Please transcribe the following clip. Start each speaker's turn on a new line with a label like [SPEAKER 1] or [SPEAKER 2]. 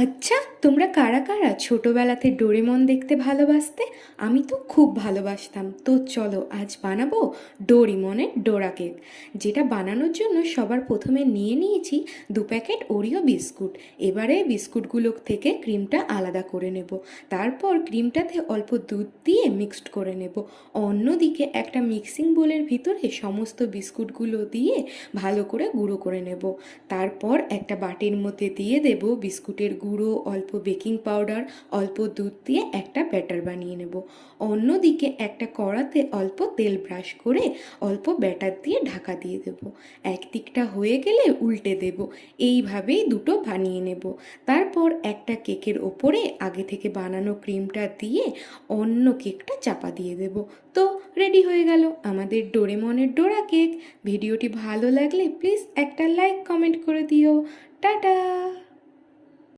[SPEAKER 1] আচ্ছা, তোমরা কারা কারা ছোটবেলাতে ডোরেমন দেখতে ভালোবাসতে? আমি তো খুব ভালোবাসতাম। তো চলো আজ বানাবো ডোরেমনের ডোরা কেক। যেটা বানানোর জন্য সবার প্রথমে নিয়ে নিয়েছি 2 প্যাকেট ওরিও বিস্কুট। এবারে বিস্কুটগুলো থেকে ক্রিমটা আলাদা করে নেব। তারপর ক্রিমটাতে অল্প দুধ দিয়ে মিক্সড করে নেব। অন্যদিকে একটা মিক্সিং বোলের ভিতরে সমস্ত বিস্কুটগুলো দিয়ে ভালো করে গুঁড়ো করে নেব। তারপর একটা বাটির মধ্যে দিয়ে দেব বিস্কুটের গুঁড়ো, অল্প বেকিং পাউডার, অল্প দুধ দিয়ে একটা ব্যাটার বানিয়ে নেব। অন্যদিকে একটা কড়াতে অল্প তেল ব্রাশ করে অল্প ব্যাটার দিয়ে ঢাকা দিয়ে দেব। একদিকটা হয়ে গেলে উল্টে দেব। এইভাবেই দুটো বানিয়ে নেব। তারপর একটা কেকের ওপরে আগে থেকে বানানো ক্রিমটা দিয়ে অন্য কেকটা চাপা দিয়ে দেব। তো রেডি হয়ে গেল আমাদের ডোরেমনের ডোরা কেক। ভিডিওটি ভালো লাগলে প্লিজ একটা লাইক কমেন্ট করে দিও। টাটা।